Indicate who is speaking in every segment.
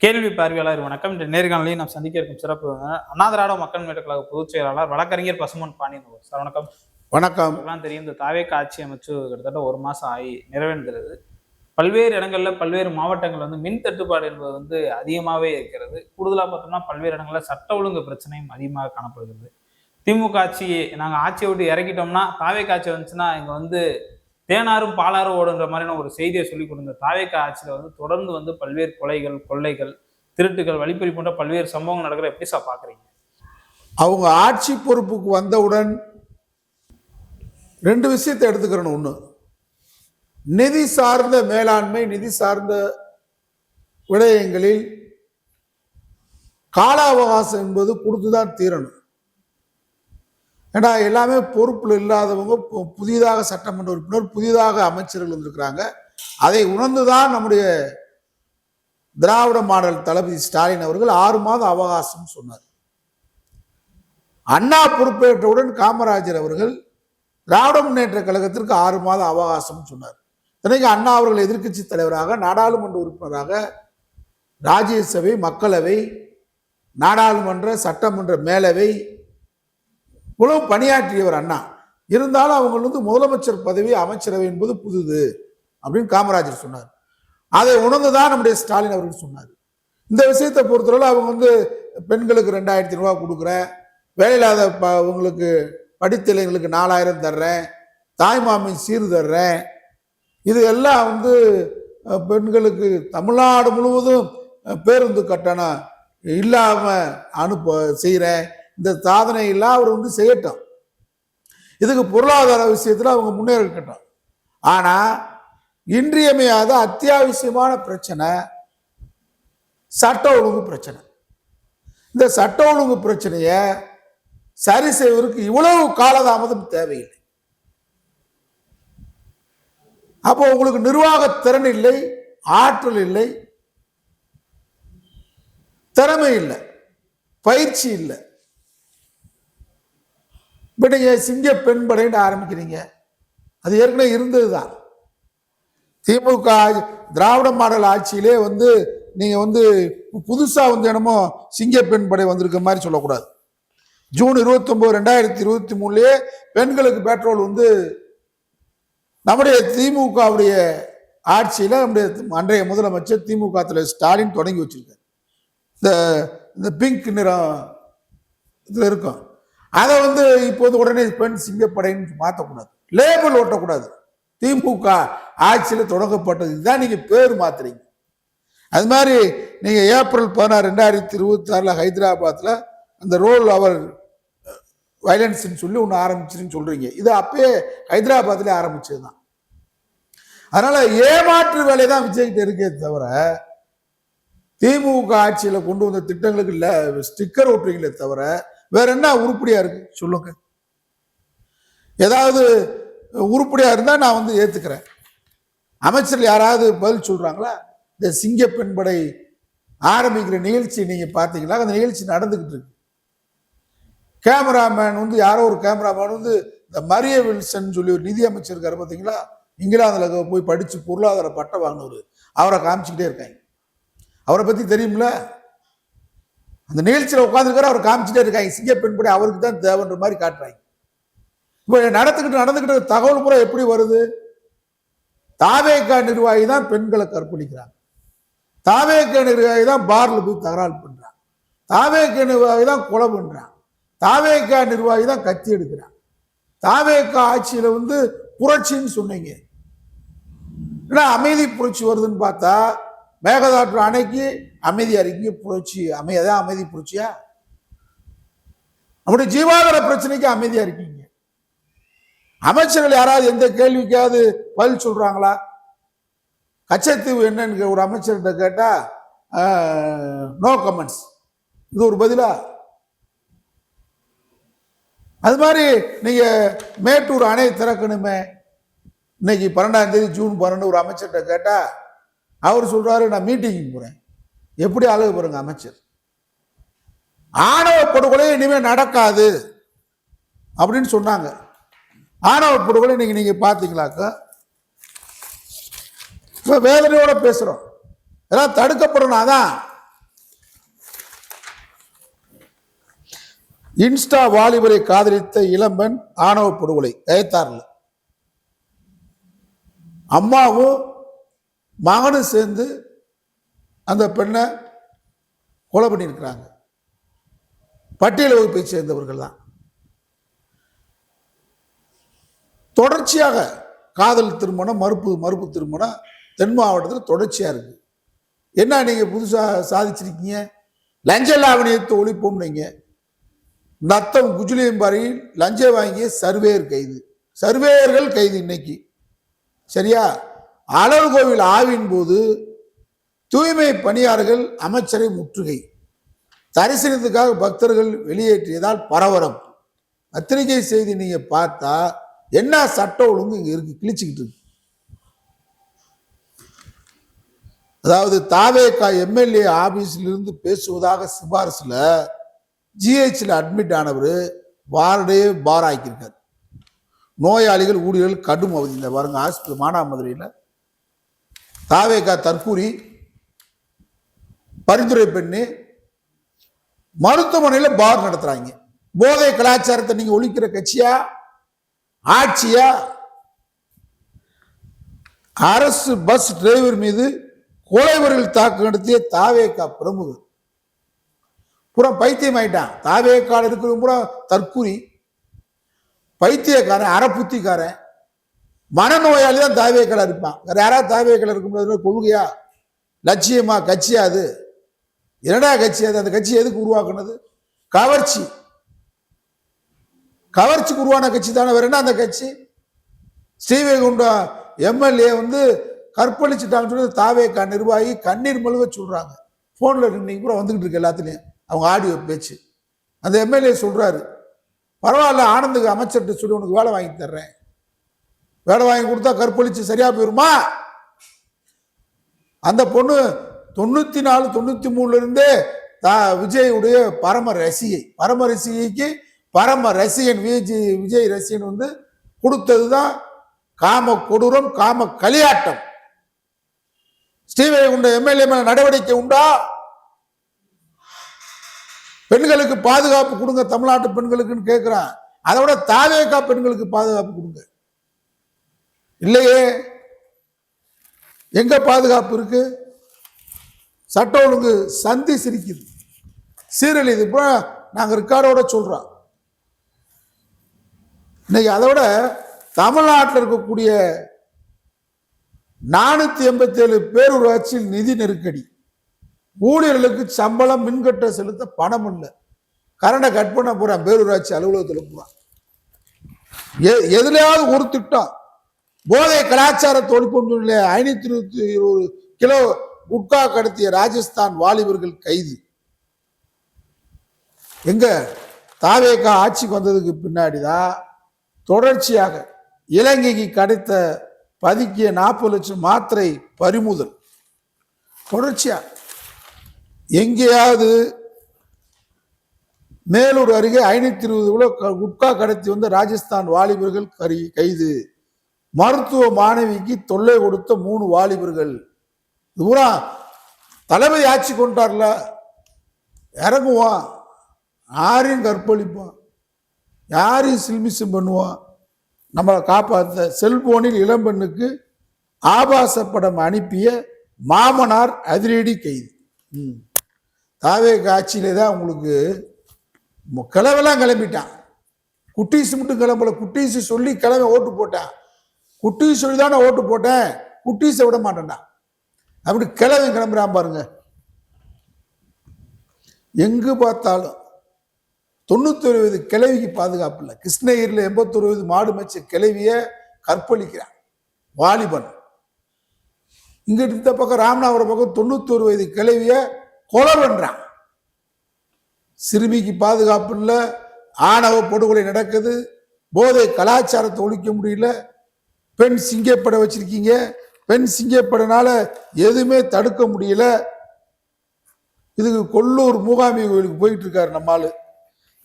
Speaker 1: கேள்வி பார்வையாளர் வணக்கம். இன்று நேர்காணலையும் நாம் சந்திக்க இருக்கும் சிறப்பு அண்ணா திராவிட மக்கள் முன்னேற்ற கழக பொதுச் செயலாளர் வழக்கறிஞர் பசுமன் பாண்டியன் சார். வணக்கம்.
Speaker 2: வணக்கம்.
Speaker 1: தெரியும், இந்த தாவேக ஆட்சி அமைச்சு கிட்டத்தட்ட ஒரு மாசம் ஆகி நிறைவேறுகிறது. பல்வேறு இடங்கள்ல பல்வேறு மாவட்டங்கள் மின் தட்டுப்பாடு என்பது அதிகமாகவே இருக்கிறது. கூடுதலாக பார்த்தோம்னா பல்வேறு இடங்கள்ல சட்ட ஒழுங்கு பிரச்சனையும் அதிகமாக காணப்படுகிறது. திமுக ஆட்சி நாங்கள் ஆட்சியை விட்டு இறக்கிட்டோம்னா தாவேக ஆட்சி வந்துச்சுன்னா இங்க தேனாரும் பாலாரும் ஓடுன்ற மாதிரியான ஒரு செய்தியை சொல்லி கொடுத்த தாவேக ஆட்சியில தொடர்ந்து பல்வேறு கொலைகள், கொள்ளைகள், திருட்டுகள், வழிப்பறி போன்ற பல்வேறு சம்பவங்கள் நடக்கிற எப்படி சார் பாக்குறீங்க?
Speaker 2: அவங்க ஆட்சி பொறுப்புக்கு வந்தவுடன் ரெண்டு விஷயத்தை எடுத்துக்கிறோம். ஒண்ணு, நிதி சார்ந்த மேலாண்மை, நிதி சார்ந்த விடயங்களில் கால அவகாசம் என்பது கொடுத்துதான் தீரணும். ஏன்னா எல்லாமே பொறுப்பில் இல்லாதவங்க, புதிதாக சட்டமன்ற உறுப்பினர், புதிதாக அமைச்சர்கள் வந்திருக்கிறாங்க. அதை உணர்ந்துதான் நம்முடைய திராவிட மாடல் தளபதி ஸ்டாலின் அவர்கள் 6 மாத அவகாசம் சொன்னார். அண்ணா பொறுப்பேற்றவுடன் காமராஜர் அவர்கள் திராவிட முன்னேற்ற கழகத்திற்கு 6 மாத அவகாசம் சொன்னார். இத்தனைக்கு அண்ணா அவர்கள் எதிர்க்கட்சி தலைவராக, நாடாளுமன்ற உறுப்பினராக, ராஜ்யசபை, மக்களவை, நாடாளுமன்ற, சட்டமன்ற, மேலவை இவ்வளவு பணியாற்றியவர் அண்ணா. இருந்தாலும் அவங்க முதலமைச்சர் பதவி, அமைச்சரவை என்பது புதுது அப்படின்னு காமராஜர் சொன்னார். அதை உணர்ந்துதான் நம்முடைய ஸ்டாலின் அவர்கள் சொன்னார். இந்த விஷயத்தை பொறுத்தவரை அவங்க பெண்களுக்கு 2500 ரூபா கொடுக்குறேன், வேலையில்லாத அவங்களுக்கு படித்த இளைஞர்களுக்கு 4000 தர்றேன், தாய்மாமை சீர் தர்றேன், இது எல்லாம் பெண்களுக்கு தமிழ்நாடு முழுவதும் பேருந்து கட்டணம் இல்லாம செய்கிறேன், இந்த சாதனை எல்லாம் அவர் செய்யட்டும். இதுக்கு பொருளாதார விஷயத்துல அவங்க முன்னேறட்டும். ஆனா இன்றியமையாத அத்தியாவசியமான பிரச்சனை சட்ட ஒழுங்கு பிரச்சனை. இந்த சட்ட ஒழுங்கு பிரச்சனைய சரி செய்வதற்கு இவ்வளவு காலதாமதம் தேவையில்லை. அப்போ உங்களுக்கு நிர்வாக திறன் இல்லை, ஆற்றல் இல்லை, திறமை இல்லை, பயிற்சி இல்லை. இப்போ நீங்கள் சிங்க பெண் படைன்னு ஆரம்பிக்கிறீங்க, அது ஏற்கனவே இருந்தது தான். திமுக திராவிட மாடல் ஆட்சியிலே நீங்கள் புதுசாக என்னமோ சிங்க பெண் படை வந்திருக்க மாதிரி சொல்லக்கூடாது. ஜூன் 29, 2023 பெண்களுக்கு பெட்ரோல் நம்முடைய திமுகவுடைய ஆட்சியில் நம்முடைய அன்றைய முதலமைச்சர் திமுக தலைவர் ஸ்டாலின் தொடங்கி வச்சிருக்காரு. இந்த பிங்க் நிறம் இதில் இருக்கும். அதை இப்போது உடனே பெண் சிங்கப்படைன்னு மாற்றக்கூடாது, லேபிள் ஓட்டக்கூடாது. திமுக ஆட்சியில் தொடங்கப்பட்டது இதுதான் நீங்க பேர் மாத்துறீங்க. அது மாதிரி நீங்க ஏப்ரல் 16, 2026 ஹைதராபாத்ல அந்த ரோல் அவர் வயலன்ஸ் சொல்லி ஒன்று ஆரம்பிச்சுன்னு சொல்றீங்க. இது அப்பயே ஹைதராபாத்ல ஆரம்பிச்சதுதான். அதனால ஏமாற்று வேலை தான் விஜய்கிட்ட இருக்கே தவிர திமுக ஆட்சியில கொண்டு வந்த திட்டங்களுக்கு இல்ல ஸ்டிக்கர் ஓட்டுறீங்களே தவிர வேற என்ன உருப்படியா இருக்கு சொல்லுங்க. ஏதாவது உருப்படியா இருந்தா நான் ஏத்துக்கிறேன். அமைச்சர் யாராவது பதில் சொல்றாங்களா? இந்த சிங்க பெண்படை ஆரம்பிக்கிற நிகழ்ச்சி நீங்க பாத்தீங்களா? அந்த நிகழ்ச்சி நடந்துகிட்டு இருக்கு. கேமராமேன் யாரோ ஒரு கேமராமேன் இந்த மரிய வில்சன் சொல்லி ஒரு நிதி அமைச்சர் இருக்காரு பாத்தீங்களா, இங்கிலாந்துல போய் படிச்சு பொருளாதார பட்டம் வாங்கினவர், அவரை காமிச்சுக்கிட்டே இருக்காங்க. அவரை பத்தி தெரியும்ல, அந்த நிகழ்ச்சியில உட்காந்துருக்காரு, அவர் காமிச்சுட்டே இருக்காங்க. சிங்க பெண்படை அவருக்கு தான் தேவைன்ற மாதிரி காட்டுறாங்க. இப்ப நடந்துகிட்டு தகவல் பூரா எப்படி வருது? தாவேக நிர்வாகி தான் பெண்களை கற்பழிக்கிறாங்க, தாவேக நிர்வாகி தான் பார்ல போய் தகராறு பண்றாங்க, தாவேக நிர்வாகி தான் கொலை பண்றாங்க, தாவேக நிர்வாகி தான் கத்தி எடுக்கிறாங்க. தாவேக ஆட்சியில புரட்சின்னு சொன்னீங்க, அமைதி புரட்சி வருதுன்னு பார்த்தா மேகதாற்று அணைக்கு அமைதியா இருக்கீங்க. புரட்சி அதான் அமைதி புரட்சியா? நம்முடைய ஜீவாதார பிரச்சனைக்கு அமைதியா இருக்கீங்க. அமைச்சர்கள் யாராவது எந்த கேள்விக்காவது பதில் சொல்றாங்களா? கச்சத்தீவு என்னன்னு ஒரு அமைச்சர்கிட்ட கேட்டா நோ கமெண்ட்ஸ், இது ஒரு பதிலா? அது மாதிரி நீங்க மேட்டூர் அணை திறக்கணுமே, இன்னைக்கு 12ஆம் தேதி ஜூன் 12 ஒரு அமைச்சர்கிட்ட கேட்டா அவர் சொல்றாரு நான் மீட்டிங் போறேன். எப்படி அழகு பாருங்க அமைச்சர். ஆணவ படுகொலை இனிமே நடக்காது அப்படின்னு சொன்னாங்க. ஆணவ படுகொலை நீங்க பாத்தீங்களாக்கா? இப்ப வேதனையோட பேசுறோம், எல்லாம் தடுக்கப்படணும். அதான் இன்ஸ்டா வாலிபரை காதலித்த இளம்பெண் ஆணவ படுகொலை கயத்தாறுல. அம்மாவும் மகனும் சேர்ந்து அந்த பெண்ணை கொலை பண்ணியிருக்கிறாங்க. பட்டியல் வகுப்பை சேர்ந்தவர்கள் தான். தொடர்ச்சியாக காதல் திருமணம், மறுப்பு திருமணம் தென் மாவட்டத்தில் தொடர்ச்சியா இருக்கு. என்ன நீங்க புதுசா சாதிச்சிருக்கீங்க? லஞ்ச லாவணியத்தை ஒழிப்போம். நீங்க நத்தம் குஜிலியம்பாறையில் லஞ்சம் வாங்கிய சர்வேயர் கைது, சர்வேயர்கள் கைது இன்னைக்கு. சரியா? அழகு கோவில் ஆவின் போது தூய்மை பணியாளர்கள் அமைச்சரை முற்றுகை, தரிசனத்துக்காக பக்தர்கள் வெளியேற்றியதால் பரபரப்பு. பத்திரிகை செய்தி நீங்க பார்த்தா என்ன சட்ட ஒழுங்கு இங்க இருக்கு, கிழிச்சுக்கிட்டு இருக்கு. அதாவது தாவேகா எம்எல்ஏ ஆபீஸ்ல இருந்து பேசுவதாக சிபாரிசுல ஜிஹெச்ல அட்மிட் ஆனவர் வார்டே பார் ஆக்கியிருக்காரு. நோயாளிகள் ஊழியர்கள் கடும் அவதி. இந்த பாருங்க ஹாஸ்பிட்டல் மானாமதுரையில் தாவேகா தற்கூரி பரிந்துரை பண்ணி மருத்துவமனையில் பார் நடத்துறாங்க. போதை கலாச்சாரத்தை நீங்க ஒழிக்கிற கட்சியா ஆட்சியா? அரசு பஸ் டிரைவர் மீது கொலைவர்கள் தாக்கு நடத்திய தாவேகா பிரமுகர் பூரா பைத்தியம் ஆயிட்டான். தாவேக்கால இருக்கிற பூரா தற்கூரி, பைத்தியக்காரன், அறப்புத்திக்காரன், மனநோயாளி தான் தாவேக்கால இருப்பான். வேற யாராவது தாவேக்கால இருக்கும் கொள்கையா, லட்சியமா, கட்சியா? அது என்னடா கட்சி? அது அந்த கட்சி எதுக்கு உருவாக்குனது? கவர்ச்சிக்கு உருவான கட்சி தானே. வேற என்ன அந்த கட்சி? ஸ்ரீவைகுண்டம் எம்எல்ஏ கற்பழிச்சுட்டாங்கன்னு சொல்லி தாவேக்கா நிர்வாகி கண்ணீர் மழுவ சொல்றாங்க. போன்ல இன்னைக்கு கூட வந்துகிட்டு இருக்கு எல்லாத்துலயும் அவங்க ஆடியோ பேச்சு. அந்த எம்எல்ஏ சொல்றாரு, பரவாயில்ல ஆனந்துக்கு அமைச்சர்கிட்ட சொல்லி உனக்கு வேலை வாங்கி தர்றேன், வேலை வாங்கி கொடுத்தா கற்பழிச்சு சரியா போயிருமா? அந்த பொண்ணு 94, 93 இருந்தே விஜயுடைய பரம ரசிகைக்கு பரம ரசிகன் விஜய் ரசிகன் கொடுத்ததுதான் காம கொடூரம், காம களியாட்டம். ஸ்ரீவைகுண்ட எம்எல்ஏ மேல நடவடிக்கை உண்டா? பெண்களுக்கு பாதுகாப்பு கொடுங்க தமிழ்நாட்டு பெண்களுக்குன்னு கேட்கிறான். அதை விட தாவேகா பெண்களுக்கு பாதுகாப்பு கொடுங்க. இல்லையே, எங்க பாதுகாப்பு இருக்கு? சட்ட ஒழுங்கு சந்தி சிரிக்குது, சீரழிது. இப்போ நாங்க ரெக்கார்டோட சொல்றோம். இன்னைக்கு அதை விட தமிழ்நாட்டில் இருக்கக்கூடிய 487 பேரூராட்சியில் நிதி நெருக்கடி, ஊழியர்களுக்கு சம்பளம், மின்கட்ட செலுத்த பணம் இல்லை, கரண்டை கட் பண்ண போறான் பேரூராட்சி அலுவலகத்தில் போறான். எதுலையாவது ஒரு திட்டம். போதை கலாச்சாரத்தை ஒழிப்பும் 520 கிலோ குட்கா கடத்திய ராஜஸ்தான் வாலிபர்கள் கைது. எங்க தாவேகா ஆட்சிக்கு வந்ததுக்கு பின்னாடிதான் தொடர்ச்சியாக இலங்கைக்கு கிடைத்த பதுக்கிய 40 லட்சம் மாத்திரை பறிமுதல். தொடர்ச்சியா எங்கேயாவது மேலூர் அருகே 520 கிலோ குட்கா கடத்தி வந்த ராஜஸ்தான் வாலிபர்கள் கைது. மருத்துவ மாணவிக்கு தொல்லை கொடுத்த 3 வாலிபர்கள். பூரா தலைமை ஆட்சி கொண்டார்ல, இறங்குவான், யாரையும் கற்பழிப்பான், யாரையும் சில்மிசம் பண்ணுவான். நம்மளை காப்பாற்ற செல்போனில் இளம்பெண்ணுக்கு ஆபாச படம் அனுப்பிய மாமனார் அதிரடி கைது. தாவேகா ஆட்சியிலே தான் உங்களுக்கு கிளவெல்லாம் கிளம்பிட்டான். குட்டீஸ் மட்டும் கிளம்பல, குட்டீஸ் சொல்லி கிளம்ப ஓட்டு போட்டான். குட்டீஸ் சொல்லி தானே ஓட்டு போட்டேன், குட்டீஸை விட மாட்டேன்டா அப்படி கிளவன் கிளம்புறான் பாருங்க. எங்கு பார்த்தாலும் 91 வயது கிழவிக்கு பாதுகாப்பு இல்லை. கிருஷ்ணகிரியில் 81 வயது மாடு மேய்ச்ச கிழவிய கற்பழிக்கிறான் வாலிபன். இங்கிட்டு இந்த பக்கம் ராமநாதபுரம் பக்கம் 91 வயது கிழவிய கொலை பண்றான். சிறுமிக்கு பாதுகாப்பு இல்லை, ஆணவ படுகொலை நடக்குது, போதை கலாச்சாரத்தை ஒழிக்க முடியல, பெண் சிங்கப்பட வச்சிருக்கீங்க, பெண் சிங்கப்படனால எதுவுமே தடுக்க முடியல. இதுக்கு கொல்லூர் மூகாம்பி கோயிலுக்கு போயிட்டு இருக்காரு நம்மால்.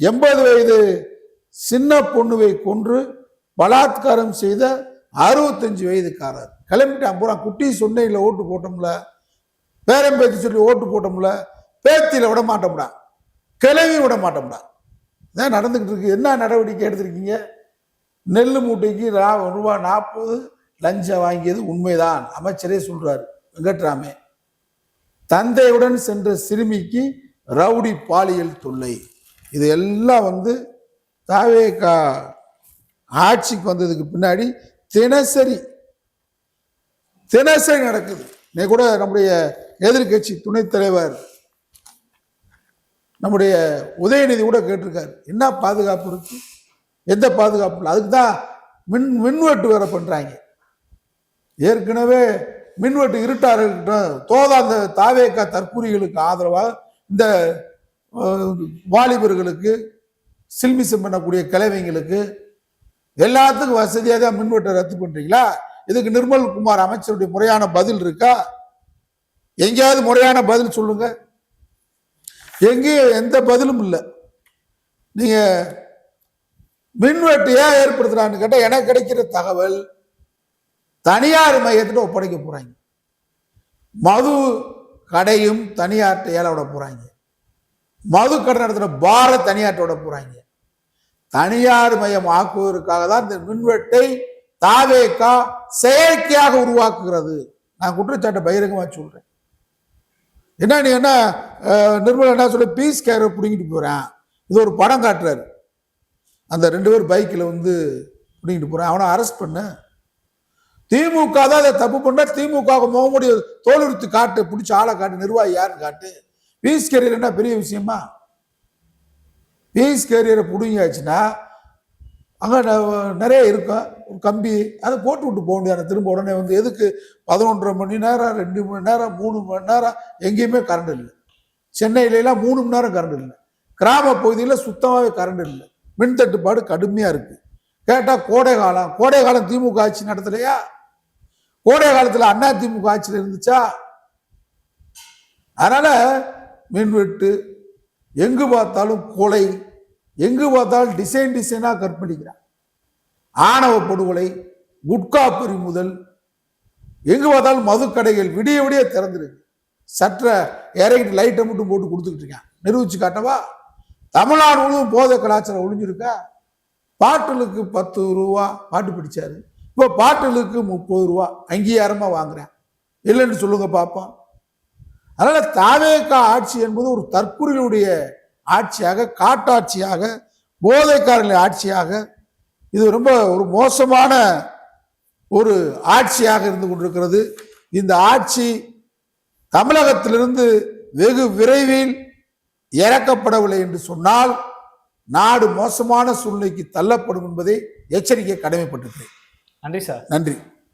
Speaker 2: 80 வயது சின்ன பொண்ணுவை கொன்று பலாத்காரம் செய்த 65 வயதுக்காரர் கிளம்பிட்டான். பூரா குட்டி சொன்னையில் ஓட்டு போட்டோம்ல, பேரம் பேத்தி சொல்லி ஓட்டு போட்டோம்ல, பேத்தியில விட மாட்டோம்டா, கிளவி விட மாட்டோம்டா. இதான் நடந்துகிட்டு இருக்கு. என்ன நடவடிக்கை எடுத்திருக்கீங்க? நெல் மூட்டைக்கு ரூபாய் 40 லஞ்சம் வாங்கியது உண்மைதான், அமைச்சரே சொல்றாரு வெங்கட்ராமே. தந்தையுடன் சென்ற சிறுமிக்கு ரவுடி பாலியல் தொல்லை. இது எல்லாம் தாவேகா ஆட்சிக்கு வந்ததுக்கு பின்னாடி தினசரி நடக்குது. இன்னைக்கு கூட நம்முடைய எதிர்கட்சி துணைத் தலைவர் நம்முடைய உதயநிதி கூட கேட்டிருக்காரு, என்ன பாதுகாப்பு இருக்கு, எந்த பாதுகாப்பு இல்லை. அதுக்கு தான் மின்வெட்டு வேற பண்றாங்க. ஏற்கனவே மின்வெட்டு இருட்டாக இருக்கட்டும், அந்த தாவேகா தற்கூரிகளுக்கு ஆதரவாக இந்த வாலிபர்களுக்கு சில்மிசம் பண்ணக்கூடிய கிழவைங்களுக்கு எல்லாத்துக்கும் வசதியாக தான் மின்வெட்டை ரத்து பண்றீங்களா? இதுக்கு நிர்மல் குமார் அமைச்சருடைய முறையான பதில் இருக்கா? எங்கேயாவது முறையான பதில் சொல்லுங்க. எங்கேயும் எந்த பதிலும் இல்லை. நீங்க மின்வெட்டு ஏன் ஏற்படுத்துறான்னு கேட்டா, எனக்கு கிடைக்கிற தகவல் தனியார் மையத்திட்ட ஒப்படைக்க போறாங்க. மது கடையும் தனியார்ட்ட ஏல விட போறாங்க. மது கடை நடத்துற பார தனியார்ட்ட விட போறாங்க. தனியார் மையம் ஆக்குவதற்காக தான் இந்த மின்வெட்டை தாவேகா செயற்கையாக உருவாக்குகிறது. நான் குற்றச்சாட்டை பகிரங்கமா சொல்றேன். என்ன நீ என்ன நிர்மலா என்ன சொல்ல, பீஸ் கேரை பிடிங்கிட்டு போறேன். இது ஒரு படம் காட்டுறாரு. அந்த 2 பேர் பைக்கில் பிடிங்கிட்டு போறேன், அவனை அரெஸ்ட் பண்ண. திமுக தான் அதை தப்பு பண்ண. திமுக முகமுடி தோலுறுத்து காட்டு, பிடிச்ச ஆளை காட்டு, நிர்வாகி யாருன்னு காட்டு. பீஸ் கேரியர் என்ன பெரிய விஷயமா? பீஸ் கேரியரை பிடிங்காச்சுன்னா அங்கே நிறைய இருக்கும், ஒரு கம்பி அதை போட்டு விட்டு போக முடியாது. திரும்ப உடனே எதுக்கு 11.5 மணி நேரம், 2 மணி நேரம், 3 மணி நேரம் எங்கேயுமே கரண்ட் இல்லை. சென்னையிலாம் 3 மணி நேரம் கரண்ட் இல்லை. கிராம பகுதியில் சுத்தமாகவே கரண்ட் இல்லை. மின் தட்டுப்பாடு கடுமையாக இருக்கு. கேட்டால் கோடை காலம் திமுக ஆட்சி நடத்தலையா? கோடை காலத்தில் அண்ணா திமுக ஆட்சியில் இருந்துச்சா? அதனால மின்வெட்டு, எங்கு பார்த்தாலும் கொலை, எங்கு பார்த்தாலும் டிசைனா கற்பழிக்கிறான். ஆணவ படுகொலை, குட்கா பறிமுதல், எங்கு பார்த்தாலும் மதுக்கடைகள் விடிய விடிய திறந்துருக்கு. சற்ற இறங்கிட்டு லைட்டை மட்டும் போட்டு கொடுத்துக்கிட்டு இருக்கான். நிரூபிச்சு காட்டவா? தமிழ்நாடு முழுவதும் போதை கலாச்சாரம் ஒழிஞ்சிருக்கா? பாட்டிலுக்கு 10 ரூபா பாட்டு பிடிச்சாரு, இப்போ பாட்டிலுக்கு 30 ரூபா அங்கீகாரமா வாங்குறேன். இல்லைன்னு சொல்லுங்க பார்ப்போம். அதனால தாவேகா ஆட்சி என்பது ஒரு தற்குறிகளுடைய ஆட்சியாக, காட்டாட்சியாக, போதைக்காரர்களின் ஆட்சியாக, இது ரொம்ப ஒரு மோசமான ஒரு ஆட்சியாக இருந்து கொண்டிருக்கிறது. இந்த ஆட்சி தமிழகத்திலிருந்து வெகு விரைவில் இறக்கப்படவில்லை என்று சொன்னால் நாடு மோசமான சூழ்நிலைக்கு தள்ளப்படும் என்பதை எச்சரிக்கை கடமைப்பட்டிருக்கிறேன்.
Speaker 1: நன்றி சார்.
Speaker 2: நன்றி.